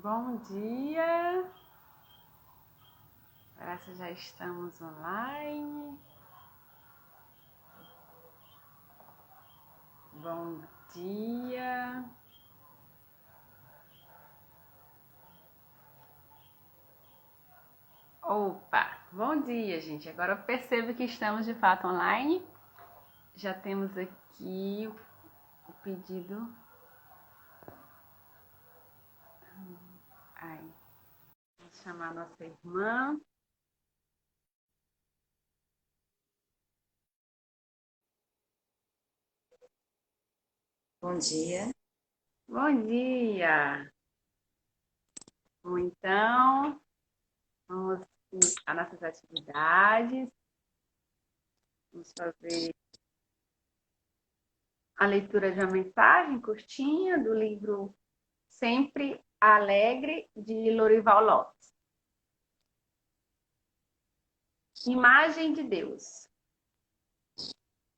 Bom dia! Parece que já estamos online. Bom dia! Opa! Bom dia, gente! Agora eu percebo que estamos de fato online. Já temos aqui o pedido. Ai, vou chamar a nossa irmã. Bom dia. Bom dia! Bom, então, vamos às nossas atividades. Vamos fazer a leitura de uma mensagem curtinha do livro Sempre Alegre, de Lorival Lopes. Imagem de Deus.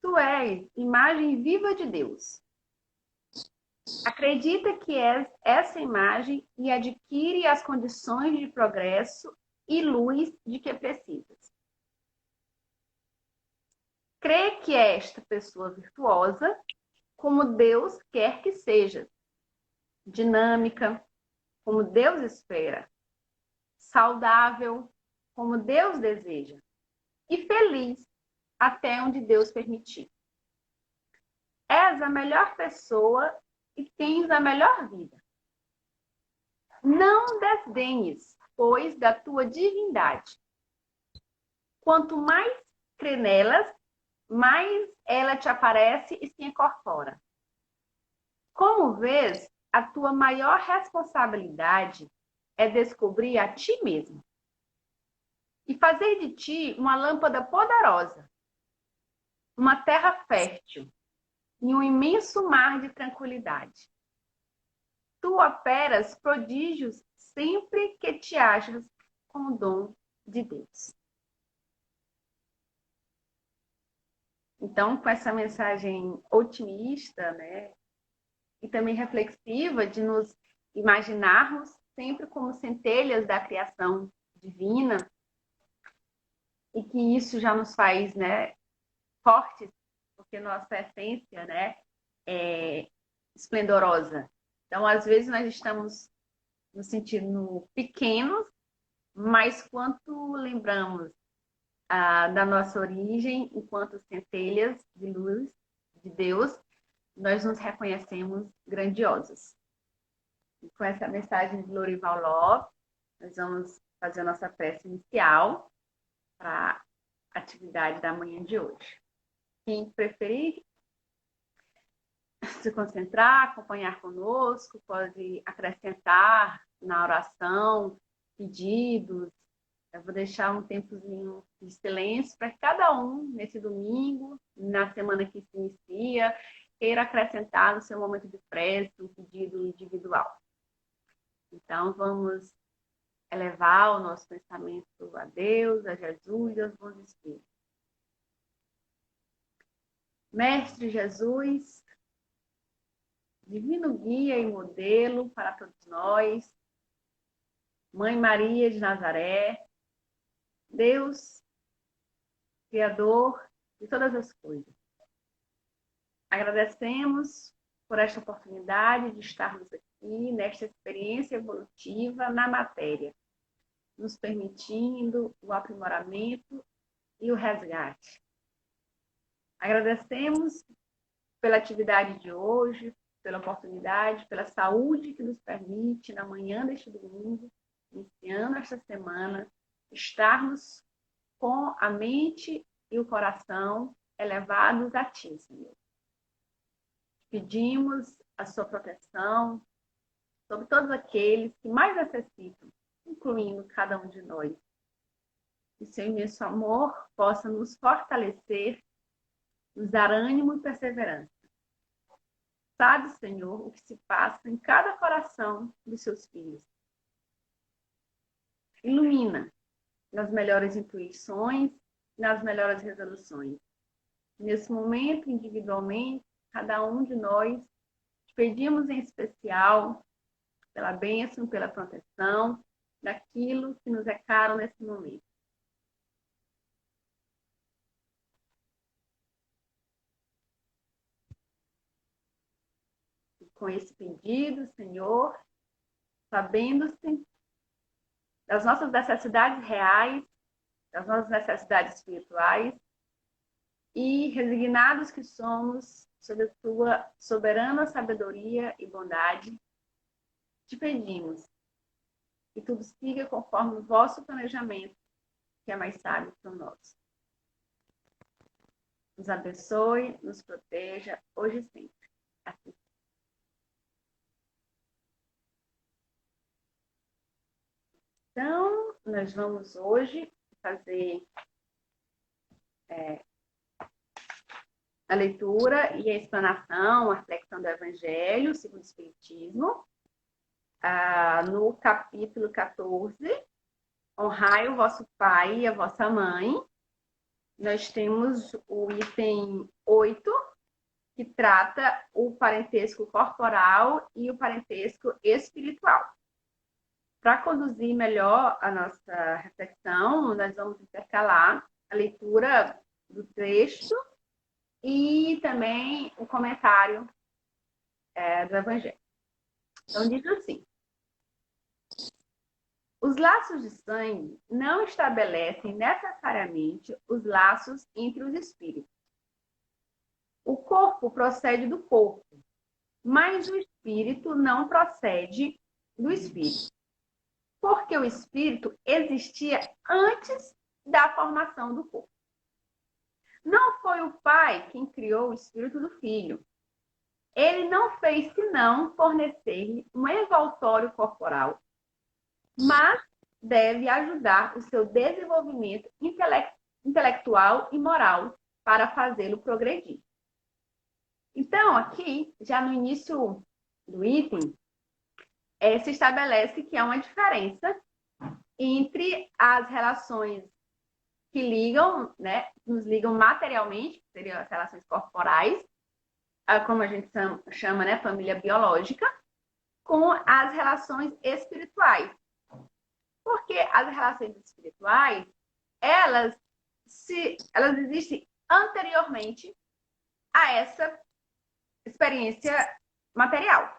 Tu és imagem viva de Deus. Acredita que és essa imagem e adquire as condições de progresso e luz de que precisas. Crê que é esta pessoa virtuosa, como Deus quer que seja, dinâmica, como Deus espera, saudável, como Deus deseja, e feliz, até onde Deus permitir. És a melhor pessoa e tens a melhor vida. Não desdenhes, pois, da tua divindade. Quanto mais crê nelas, mais ela te aparece e se incorpora. Como vês, a tua maior responsabilidade é descobrir a ti mesmo e fazer de ti uma lâmpada poderosa, uma terra fértil e um imenso mar de tranquilidade. Tu operas prodígios sempre que te achas com o dom de Deus. Então, com essa mensagem otimista, né, e também reflexiva de nos imaginarmos sempre como centelhas da criação divina, e que isso já nos faz, né, fortes, porque nossa essência, né, é esplendorosa. Então, às vezes nós estamos nos sentindo pequenos, mas quanto lembramos da nossa origem, enquanto centelhas de luz de Deus, nós nos reconhecemos grandiosos. E com essa mensagem de Lorival Lopes, nós vamos fazer a nossa prece inicial para a atividade da manhã de hoje. Quem preferir se concentrar, acompanhar conosco, pode acrescentar na oração pedidos. Eu vou deixar um tempozinho de silêncio para cada um, nesse domingo, na semana que se inicia, queira acrescentar no seu momento de prece um pedido individual. Então, vamos elevar o nosso pensamento a Deus, a Jesus e aos bons espíritos. Mestre Jesus, divino guia e modelo para todos nós, Mãe Maria de Nazaré, Deus, Criador de todas as coisas. Agradecemos por esta oportunidade de estarmos aqui nesta experiência evolutiva na matéria, nos permitindo o aprimoramento e o resgate. Agradecemos pela atividade de hoje, pela oportunidade, pela saúde que nos permite, na manhã deste domingo, iniciando esta semana, estarmos com a mente e o coração elevados a Ti, Senhor. Pedimos a sua proteção sobre todos aqueles que mais necessitam, incluindo cada um de nós. Que seu imenso amor possa nos fortalecer, nos dar ânimo e perseverança. Sabe, Senhor, o que se passa em cada coração dos seus filhos. Ilumina nas melhores intuições, nas melhores resoluções. Nesse momento, individualmente, cada um de nós, pedimos em especial pela bênção, pela proteção daquilo que nos é caro nesse momento. E com esse pedido, Senhor, sabendo-se das nossas necessidades reais, das nossas necessidades espirituais, e resignados que somos sob a tua soberana sabedoria e bondade, te pedimos que tudo siga conforme o vosso planejamento, que é mais sábio que o nosso. Nos abençoe, nos proteja, hoje e sempre. Assim. Então, nós vamos hoje fazer a leitura e a explanação, a reflexão do Evangelho segundo o Espiritismo, no capítulo 14, honrai o vosso pai e a vossa mãe. Nós temos o item 8, que trata o parentesco corporal e o parentesco espiritual. Para conduzir melhor a nossa reflexão, nós vamos intercalar a leitura do texto e também o comentário do Evangelho. Então, diz assim: os laços de sangue não estabelecem necessariamente os laços entre os espíritos. O corpo procede do corpo, mas o espírito não procede do espírito, porque o espírito existia antes da formação do corpo. Não foi o pai quem criou o espírito do filho. Ele não fez senão fornecer-lhe um envoltório corporal, mas deve ajudar o seu desenvolvimento intelectual e moral para fazê-lo progredir. Então, aqui, já no início do item, se estabelece que há uma diferença entre as relações que ligam, né, nos ligam materialmente, que seriam as relações corporais, como a gente chama, né, família biológica, com as relações espirituais. Porque as relações espirituais, elas existem anteriormente a essa experiência material.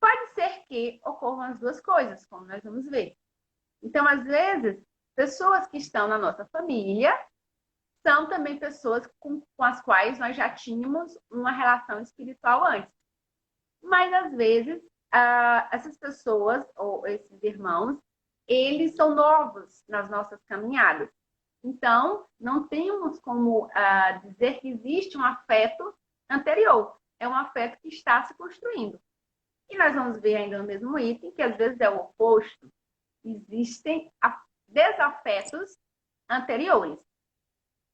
Pode ser que ocorram as duas coisas, como nós vamos ver. Então, às vezes, pessoas que estão na nossa família são também pessoas com as quais nós já tínhamos uma relação espiritual antes. Mas, às vezes, essas pessoas, ou esses irmãos, eles são novos nas nossas caminhadas. Então, não temos como dizer que existe um afeto anterior. É um afeto que está se construindo. E nós vamos ver ainda no mesmo item que às vezes é o oposto. Existem desafetos anteriores.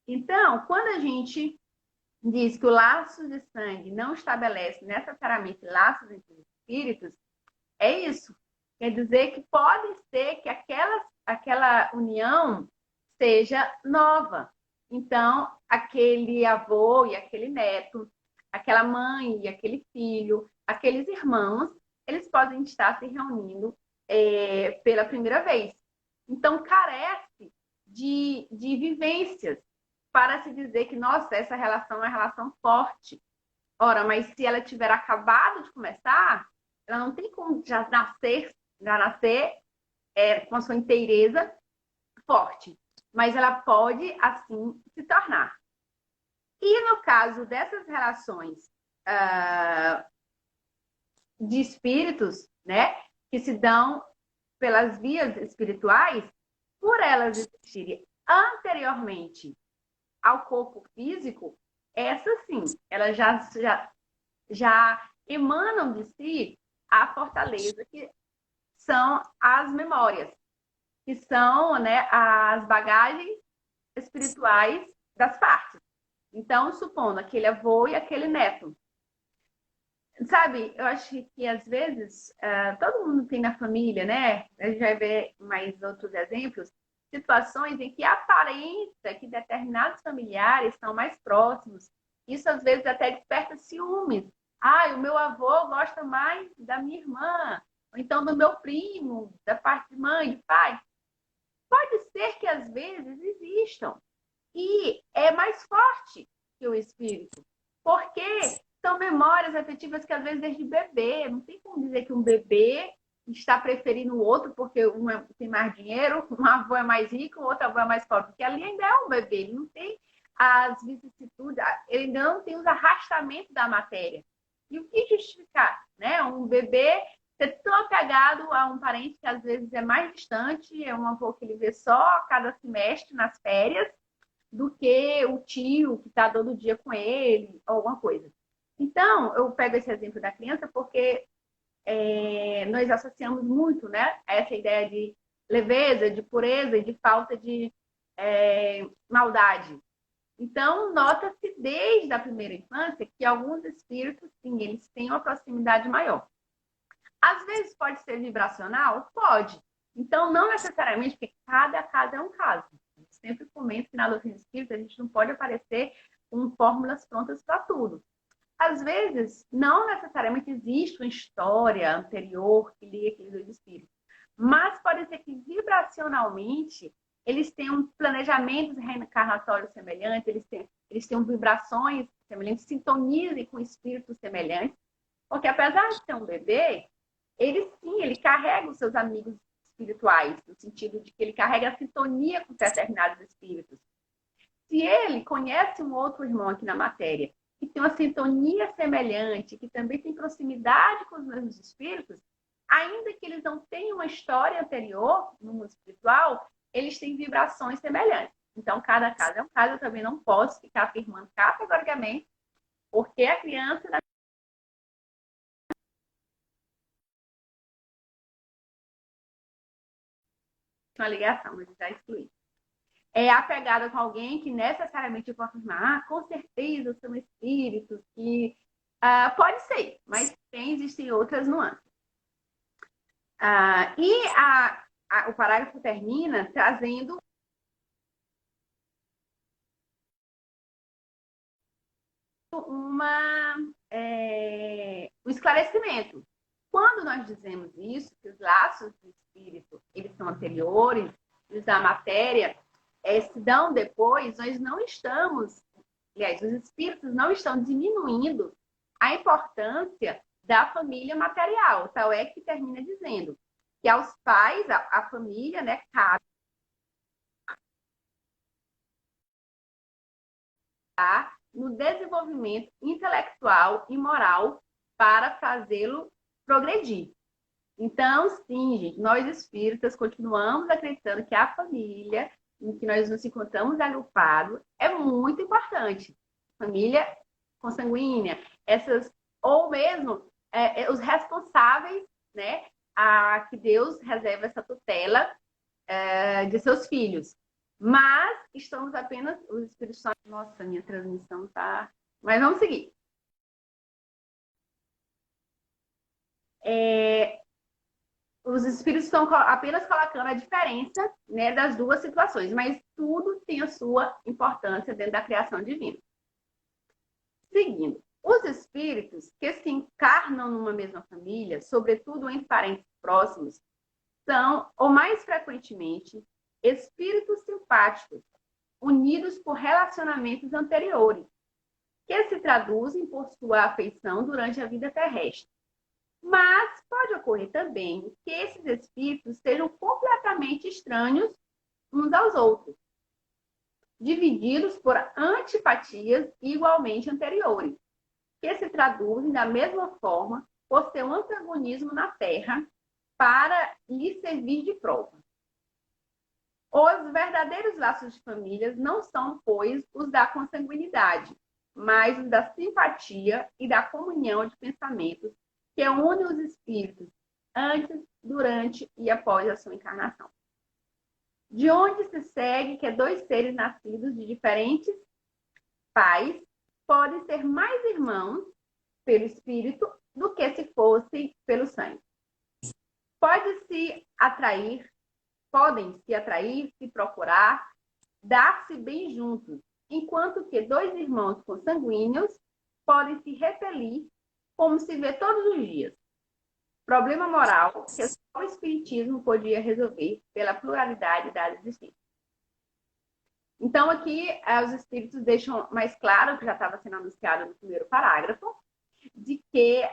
Então, quando a gente diz que o laço de sangue não estabelece necessariamente laços entre os espíritos, é isso. Quer dizer que pode ser que aquela união seja nova. Então, aquele avô e aquele neto, aquela mãe e aquele filho, aqueles irmãos, eles podem estar se reunindo pela primeira vez. Então, carece de vivências para se dizer que, nossa, essa relação é uma relação forte. Ora, mas se ela tiver acabado de começar, ela não tem como já nascer com a sua inteireza forte. Mas ela pode, assim, se tornar. E no caso dessas relações de espíritos, né, que se dão pelas vias espirituais, por elas existirem anteriormente ao corpo físico, essas sim, elas já emanam de si a fortaleza, que são as memórias, que são, né, as bagagens espirituais das partes. Então, supondo aquele avô e aquele neto. Sabe, eu acho que às vezes todo mundo tem na família, né? A gente vai ver mais outros exemplos, situações em que aparenta que determinados familiares são mais próximos. Isso às vezes até desperta ciúmes. Ah, o meu avô gosta mais da minha irmã. ou então do meu primo, da parte de mãe, de pai. Pode ser que às vezes existam. E é mais forte que o espírito. Porque são memórias afetivas que às vezes desde bebê. Não tem como dizer que um bebê está preferindo o outro porque um tem mais dinheiro, um avô é mais rico, o outro avô é mais pobre. Porque ali ainda é um bebê, ele não tem as vicissitudes, ele ainda não tem os arrastamentos da matéria. E o que justificar? Né? Um bebê ser tão apegado a um parente que às vezes é mais distante, é um avô que ele vê só a cada semestre nas férias, do que o tio que está todo dia com ele, alguma coisa. Então, eu pego esse exemplo da criança porque nós associamos muito, né, essa ideia de leveza, de pureza e de falta de maldade. Então, nota-se desde a primeira infância que alguns espíritos, sim, eles têm uma proximidade maior. Às vezes pode ser vibracional? Pode. Então, não necessariamente, porque cada caso é um caso. Eu sempre comento que na doutrina espírita a gente não pode aparecer com fórmulas prontas para tudo. Às vezes, não necessariamente existe uma história anterior que liga aqueles dois espíritos. Mas pode ser que vibracionalmente eles tenham planejamentos reencarnatórios semelhantes, eles tenham vibrações semelhantes, sintonizem com espíritos semelhantes. Porque apesar de ser um bebê, ele carrega os seus amigos espirituais, no sentido de que ele carrega a sintonia com determinados espíritos. Se ele conhece um outro irmão aqui na matéria, que tem uma sintonia semelhante, que também tem proximidade com os mesmos espíritos, ainda que eles não tenham uma história anterior no mundo espiritual, eles têm vibrações semelhantes. Então, cada caso é um caso, eu também não posso ficar afirmando categoricamente, porque a criança uma ligação, mas já excluí. É apegada com alguém que necessariamente eu posso afirmar, com certeza são espíritos que pode ser, mas existem outras nuances. O parágrafo termina trazendo um esclarecimento. Quando nós dizemos isso, que os laços do espírito eles são anteriores, os da matéria se dão depois, nós não estamos, aliás, os espíritos não estão diminuindo a importância da família material. Tal é que termina dizendo que aos pais, a família, né, cabe no desenvolvimento intelectual e moral para fazê-lo progredir. Então, sim, gente, nós espíritas continuamos acreditando que a família em que nós nos encontramos agrupados é muito importante. Família consanguínea, ou mesmo os responsáveis, né, a que Deus reserva essa tutela de seus filhos. Mas estamos apenas, os espíritos são... Nossa, minha transmissão tá... Mas vamos seguir. Os espíritos estão apenas colocando a diferença, né, das duas situações, mas tudo tem a sua importância dentro da criação divina. Seguindo, os espíritos que se encarnam numa mesma família, sobretudo entre parentes próximos, são, ou mais frequentemente, espíritos simpáticos, unidos por relacionamentos anteriores, que se traduzem por sua afeição durante a vida terrestre. Mas pode ocorrer também que esses espíritos sejam completamente estranhos uns aos outros, divididos por antipatias igualmente anteriores, que se traduzem da mesma forma por seu antagonismo na Terra para lhe servir de prova. Os verdadeiros laços de família não são, pois, os da consanguinidade, mas os da simpatia e da comunhão de pensamentos que une os espíritos antes, durante e após a sua encarnação. De onde se segue que dois seres nascidos de diferentes pais podem ser mais irmãos pelo espírito do que se fossem pelo sangue. Podem se atrair, se procurar, dar-se bem juntos, enquanto que dois irmãos consanguíneos podem se repelir como se vê todos os dias. problema moral que só o Espiritismo podia resolver pela pluralidade das existências. Então, aqui, os Espíritos deixam mais claro, que já estava sendo anunciado no primeiro parágrafo, de que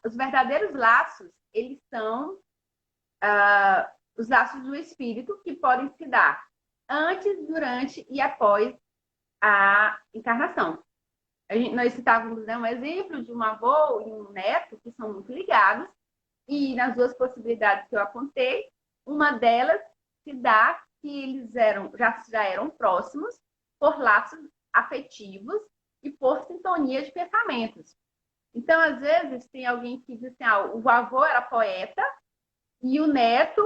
os verdadeiros laços, eles são os laços do Espírito que podem se dar antes, durante e após a encarnação. Nós citávamos, né, um exemplo de um avô e um neto que são muito ligados, e nas duas possibilidades que eu apontei, uma delas se dá que eles já eram próximos por laços afetivos e por sintonia de pensamentos. Então, às vezes, tem alguém que diz assim, o avô era poeta e o neto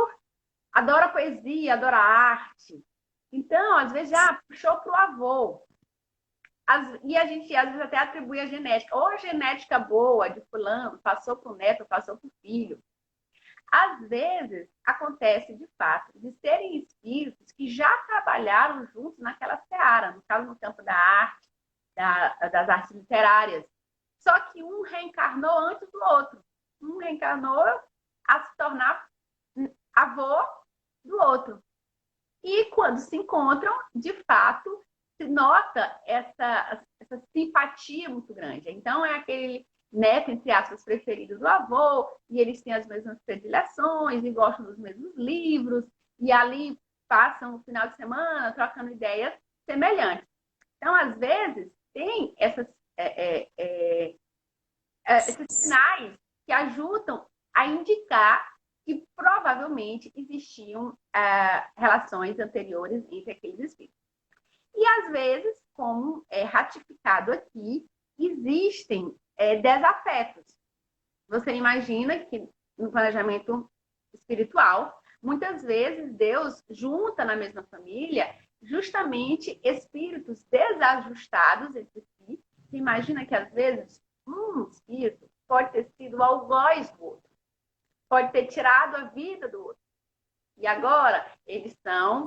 adora poesia, adora arte. Então, às vezes, já puxou para o avô. E a gente, às vezes, até atribui a genética. Ou a genética boa de fulano passou para o neto, passou para o filho. Às vezes, acontece, de fato, de serem espíritos que já trabalharam juntos naquela seara, no caso, no campo da arte, das artes literárias. Só que um reencarnou antes do outro. Um reencarnou a se tornar avô do outro. E quando se encontram, de fato, se nota essa simpatia muito grande. Então, é aquele neto, entre aspas, preferido do avô, e eles têm as mesmas predileções, e gostam dos mesmos livros, e ali passam o final de semana trocando ideias semelhantes. Então, às vezes, tem esses sinais que ajudam a indicar que provavelmente existiam relações anteriores entre aqueles espíritos. E, às vezes, como é ratificado aqui, existem desafetos. Você imagina que no planejamento espiritual, muitas vezes Deus junta na mesma família justamente espíritos desajustados entre si. Você imagina que, às vezes, um espírito pode ter sido o algoz do outro, pode ter tirado a vida do outro. E agora, eles são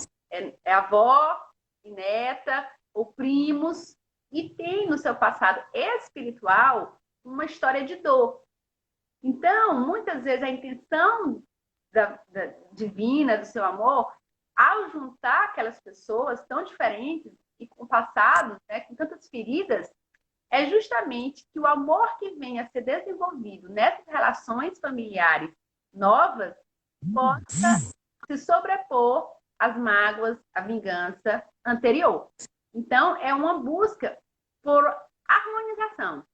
avó e neta, ou primos, e tem no seu passado espiritual uma história de dor. Então, muitas vezes, a intenção divina, do seu amor, ao juntar aquelas pessoas tão diferentes e com passados, né, com tantas feridas, é justamente que o amor que vem a ser desenvolvido nessas relações familiares novas possa se sobrepor às mágoas, à vingança anterior. Então, é uma busca por harmonização,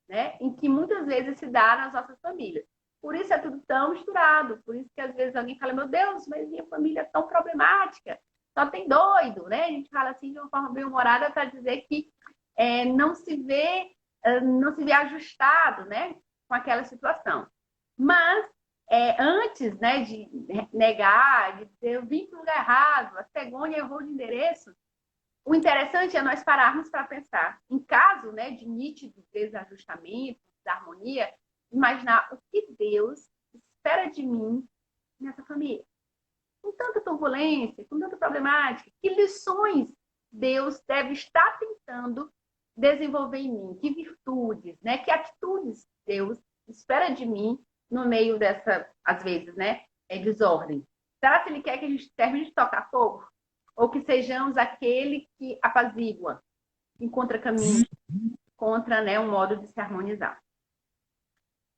né? Em que muitas vezes se dá nas nossas famílias. Por isso é tudo tão misturado, por isso que às vezes alguém fala, meu Deus, mas minha família é tão problemática, só tem doido, né? A gente fala assim de uma forma bem humorada para dizer que não se vê ajustado, né, com aquela situação. Mas antes, né, de negar, de ter eu vim para o lugar errado, a cegonha errou de endereço, o interessante é nós pararmos para pensar, em caso, né, de nítido desajustamento, desarmonia, imaginar o que Deus espera de mim nessa família. Com tanta turbulência, com tanta problemática, que lições Deus deve estar tentando desenvolver em mim? Que virtudes, né? Que atitudes Deus espera de mim no meio dessa, às vezes, né, desordem? Será que Ele quer que a gente termine de tocar fogo? Ou que sejamos aquele que apazigua, encontra caminho, encontra, né, um modo de se harmonizar?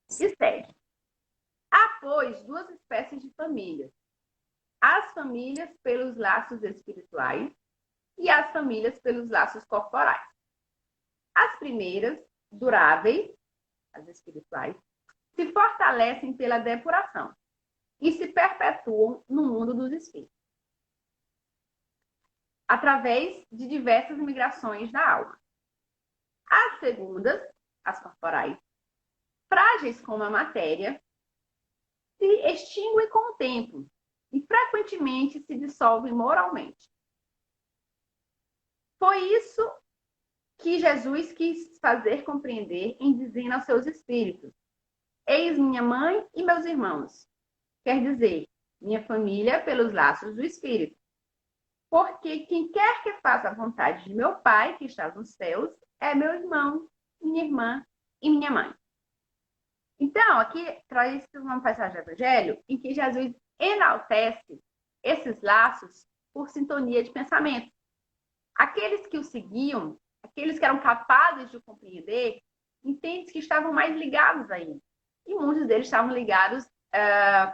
E segue. Há, pois, duas espécies de famílias. As famílias pelos laços espirituais e as famílias pelos laços corporais. As primeiras, duráveis, as espirituais, se fortalecem pela depuração e se perpetuam no mundo dos espíritos, através de diversas migrações da alma. As segundas, as corporais, frágeis como a matéria, se extinguem com o tempo e frequentemente se dissolvem moralmente. Foi isso que Jesus quis fazer compreender em dizendo aos seus espíritos: eis minha mãe e meus irmãos. Quer dizer, minha família pelos laços do espírito. Porque quem quer que faça a vontade de meu Pai, que está nos céus, é meu irmão, minha irmã e minha mãe. Então, aqui traz uma passagem do Evangelho em que Jesus enaltece esses laços por sintonia de pensamento. Aqueles que o seguiam, aqueles que eram capazes de compreender, entende que estavam mais ligados a ele. E muitos deles estavam ligados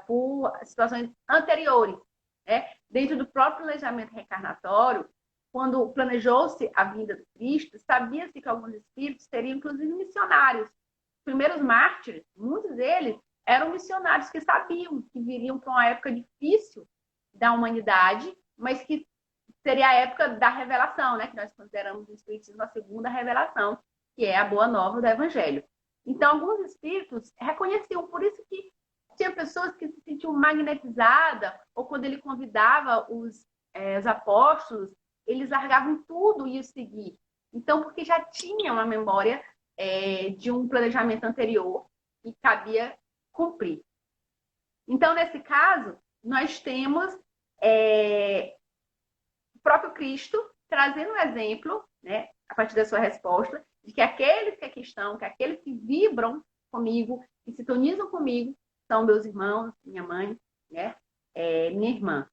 por situações anteriores. Né? Dentro do próprio planejamento reencarnatório, quando planejou-se a vinda do Cristo, sabia-se que alguns espíritos seriam, inclusive, missionários. Os primeiros mártires, muitos deles, eram missionários que sabiam que viriam para uma época difícil da humanidade, mas que seria a época da revelação, né? Que nós consideramos o Espiritismo a segunda revelação, que é a boa nova do Evangelho. Então, alguns espíritos reconheciam, por isso que tinha pessoas que se sentiam magnetizadas, ou quando ele convidava os apóstolos, eles largavam tudo e o seguir. Então, porque já tinha uma memória de um planejamento anterior e cabia cumprir. Então, nesse caso, nós temos o próprio Cristo trazendo um exemplo, né, a partir da sua resposta, de que aqueles que aqui estão, que aqueles que vibram comigo, que sintonizam comigo, são meus irmãos, minha mãe, né, minha irmã.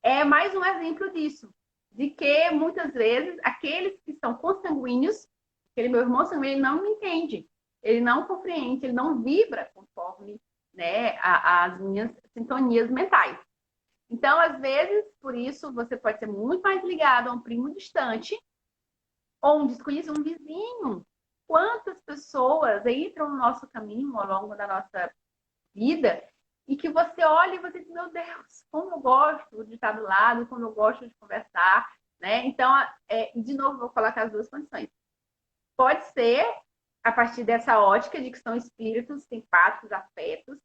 É mais um exemplo disso, de que muitas vezes aqueles que são consanguíneos, aquele meu irmão sanguíneo, ele não me entende, ele não compreende, ele não vibra conforme, né, as minhas sintonias mentais. Então, às vezes, por isso, você pode ser muito mais ligado a um primo distante ou um desconhecido, um vizinho. Quantas pessoas entram no nosso caminho ao longo da nossa vida e que você olha e você diz, meu Deus, como eu gosto de estar do lado, como eu gosto de conversar, né? Então, de novo, vou colocar as duas condições. Pode ser a partir dessa ótica de que são espíritos simpáticos, afetos,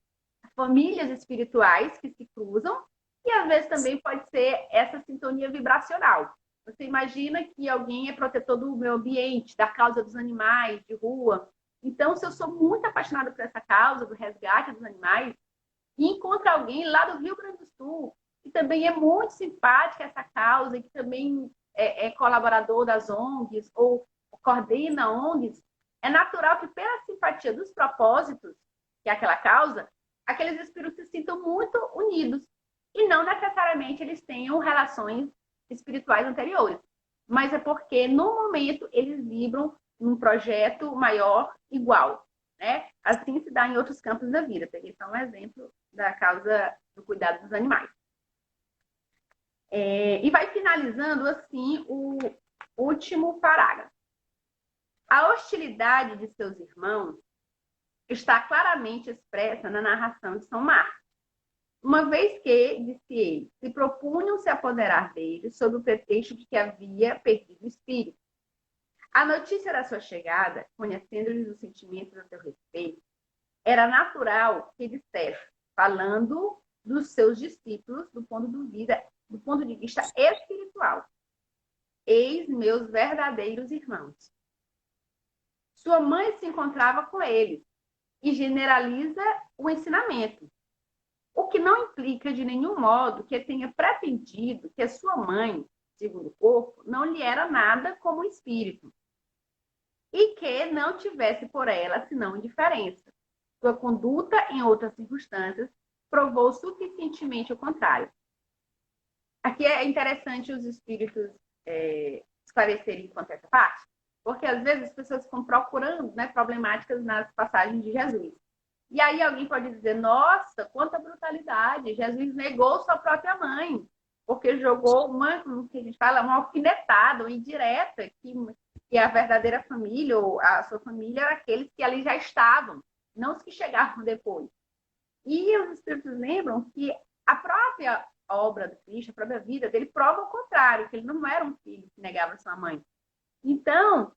famílias espirituais que se cruzam, e às vezes também pode ser essa sintonia vibracional. Você imagina que alguém é protetor do meio ambiente, da causa dos animais, de rua. Então, se eu sou muito apaixonada por essa causa, do resgate dos animais, e encontro alguém lá do Rio Grande do Sul, que também é muito simpática a essa causa, e que também é colaborador das ONGs, ou coordena ONGs, é natural que, pela simpatia dos propósitos, que é aquela causa, aqueles espíritos se sintam muito unidos. E não necessariamente eles tenham relações espirituais anteriores. Mas é porque, no momento, eles vibram num projeto maior, igual. Né? Assim se dá em outros campos da vida. Peguei só um exemplo da causa do cuidado dos animais. E vai finalizando, assim, o último parágrafo. A hostilidade de seus irmãos está claramente expressa na narração de São Marcos. Uma vez que, disse ele, se propunham se apoderar dele sob o pretexto de que havia perdido o espírito. A notícia da sua chegada, conhecendo-lhes os sentimentos a seu respeito, era natural que dissesse, falando dos seus discípulos do ponto de vista espiritual. Eis meus verdadeiros irmãos. Sua mãe se encontrava com eles e generaliza o ensinamento. O que não implica de nenhum modo que tenha pretendido que a sua mãe, segundo o corpo, não lhe era nada como espírito. E que não tivesse por ela senão indiferença. Sua conduta, em outras circunstâncias, provou suficientemente o contrário. Aqui é interessante os espíritos esclarecerem quanto a essa parte, porque às vezes as pessoas ficam procurando, né, problemáticas nas passagens de Jesus. E aí alguém pode dizer, nossa, quanta brutalidade, Jesus negou sua própria mãe, porque jogou como que a gente fala, uma alfinetada, uma indireta, que a verdadeira família, ou a sua família, era aqueles que ali já estavam, não os que chegavam depois. E os espíritos lembram que a própria obra do Cristo, a própria vida dele, prova o contrário, que ele não era um filho que negava sua mãe. Então,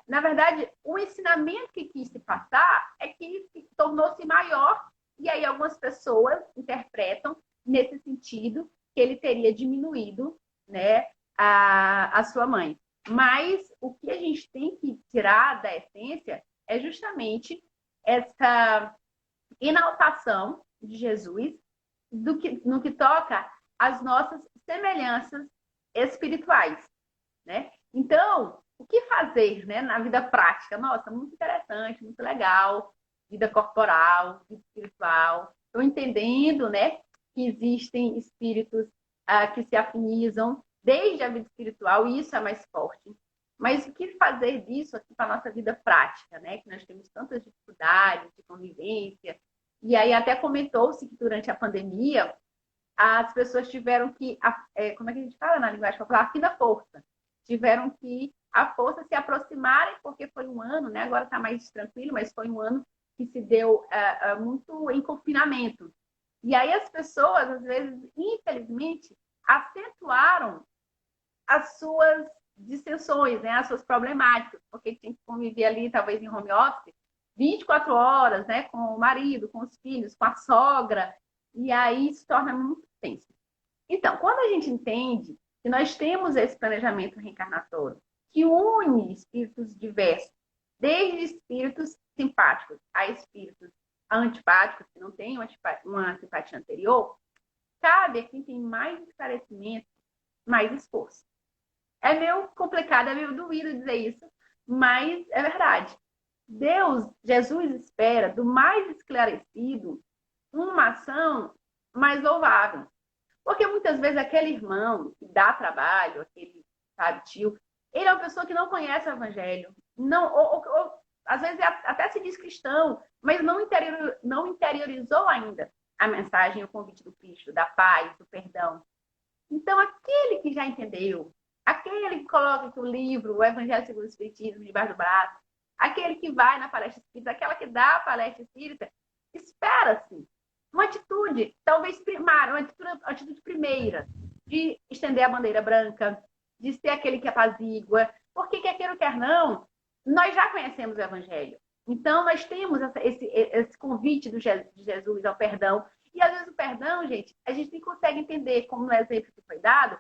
na verdade, o ensinamento que quis se passar é que tornou-se maior, e aí algumas pessoas interpretam nesse sentido que ele teria diminuído, né, a sua mãe. Mas o que a gente tem que tirar da essência é justamente essa enaltação de Jesus no que toca às nossas semelhanças espirituais, né? Então, o que fazer, né, na vida prática? Nossa, muito interessante, muito legal, vida corporal, vida espiritual. Estou entendendo, né, que existem espíritos que se afinizam desde a vida espiritual, e isso é mais forte. Mas o que fazer disso aqui para a nossa vida prática, né? Que nós temos tantas dificuldades de convivência. E aí até comentou-se que durante a pandemia as pessoas tiveram que, como é que a gente fala na linguagem popular? Afina força. Tiveram que, a força, se aproximarem, porque foi um ano, né? Agora está mais tranquilo, mas foi um ano que se deu muito em confinamento. E aí as pessoas, às vezes, infelizmente, acentuaram as suas distensões, né? As suas problemáticas, porque tinha que conviver ali, talvez em home office, 24 horas, né? Com o marido, com os filhos, com a sogra, e aí se torna muito tenso. Então, quando a gente entende que nós temos esse planejamento reencarnatório, que une espíritos diversos, desde espíritos simpáticos a espíritos antipáticos, que não têm uma simpatia anterior, cabe a quem tem mais esclarecimento, mais esforço. É meio complicado, é meio doído dizer isso, mas é verdade. Deus, Jesus espera do mais esclarecido uma ação mais louvável. Porque muitas vezes aquele irmão que dá trabalho, aquele, sabe, tio, ele é uma pessoa que não conhece o evangelho, não, ou às vezes até se diz cristão, mas não interiorizou ainda a mensagem, o convite do Cristo, da paz, do perdão. Então, aquele que já entendeu, aquele que coloca o livro, o Evangelho segundo o Espiritismo, debaixo do braço, aquele que vai na palestra espírita, aquela que dá a palestra espírita, espera-se uma atitude, talvez primária, uma atitude primeira, de estender a bandeira branca, de ser aquele que apazigua, porque quer queira ou quer não, nós já conhecemos o Evangelho. Então, nós temos esse convite de Jesus ao perdão. E, às vezes, o perdão, gente, a gente nem consegue entender, como no exemplo que foi dado,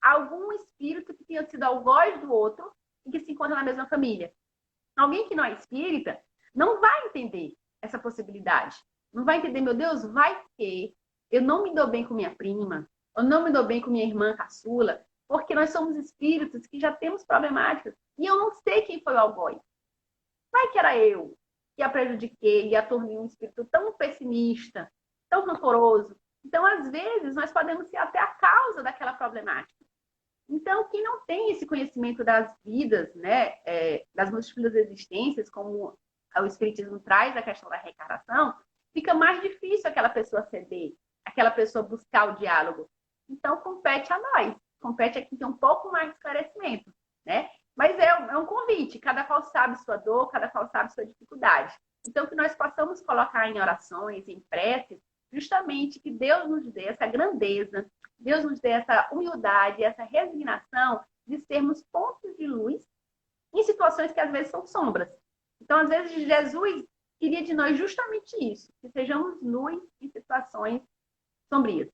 algum espírito que tenha sido algoz do outro e que se encontra na mesma família. Alguém que não é espírita não vai entender essa possibilidade. Não vai entender, meu Deus, vai que eu não me dou bem com minha prima, eu não me dou bem com minha irmã caçula, porque nós somos espíritos que já temos problemáticas e eu não sei quem foi o algoz. Vai que era eu que a prejudiquei e a tornei um espírito tão pessimista, tão rancoroso. Então, às vezes, nós podemos ser até a causa daquela problemática. Então, quem não tem esse conhecimento das vidas, né, das múltiplas existências, como o Espiritismo traz a questão da reencarnação, fica mais difícil aquela pessoa ceder, aquela pessoa buscar o diálogo. Então, compete a nós, compete a quem tem um pouco mais de esclarecimento, né? Mas é um convite, cada qual sabe sua dor, cada qual sabe sua dificuldade. Então, que nós possamos colocar em orações, em preces, justamente que Deus nos dê essa grandeza, Deus nos dê essa humildade, essa resignação de sermos pontos de luz em situações que às vezes são sombras. Então, às vezes, Jesus queria de nós justamente isso, que sejamos luz em situações sombrias.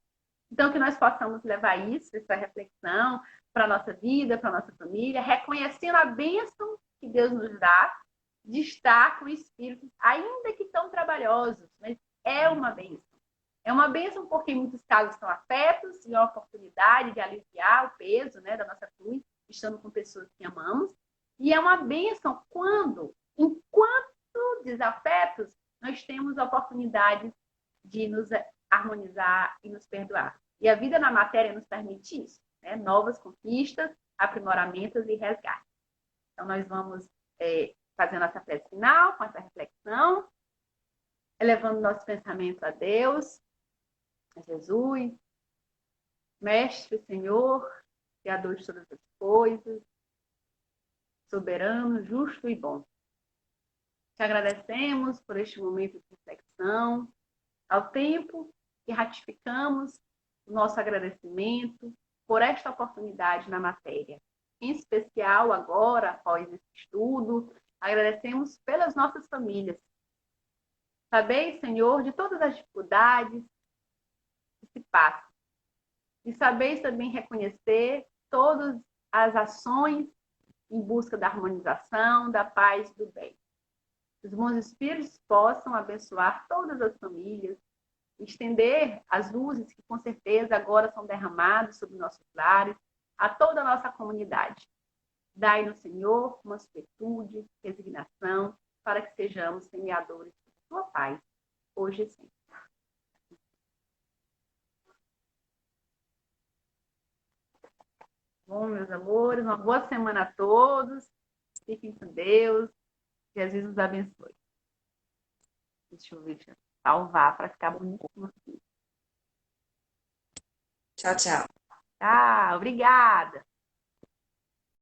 Então, que nós possamos levar isso, essa reflexão, para a nossa vida, para a nossa família, reconhecendo a bênção que Deus nos dá de estar com espíritos, ainda que tão trabalhosos, mas é uma bênção. É uma bênção porque em muitos casos são afetos e é uma oportunidade de aliviar o peso, né, da nossa cruz, estando com pessoas que amamos. E é uma bênção enquanto desafetos, nós temos a oportunidade de nos harmonizar e nos perdoar. E a vida na matéria nos permite isso, né? Novas conquistas, aprimoramentos e resgate. Então, nós vamos fazendo essa prece final, com essa reflexão, elevando nosso pensamento a Deus, a Jesus, Mestre, Senhor, Criador de todas as coisas, soberano, justo e bom. Te agradecemos por este momento de reflexão, ao tempo que ratificamos o nosso agradecimento por esta oportunidade na matéria. Em especial, agora, após esse estudo, agradecemos pelas nossas famílias. Sabeis, Senhor, de todas as dificuldades que se passam. E sabeis também reconhecer todas as ações em busca da harmonização, da paz e do bem. Os bons espíritos possam abençoar todas as famílias, estender as luzes que com certeza agora são derramadas sobre nossos lares, a toda a nossa comunidade. Dai-nos, Senhor, mansuetude, resignação, para que sejamos semeadores sua paz, hoje e sempre. Bom, meus amores, uma boa semana a todos. Fiquem com Deus. Jesus os abençoe. Deixa eu ver, deixa eu salvar para ficar bonitinho aqui. Tchau, tchau. Tá, obrigada.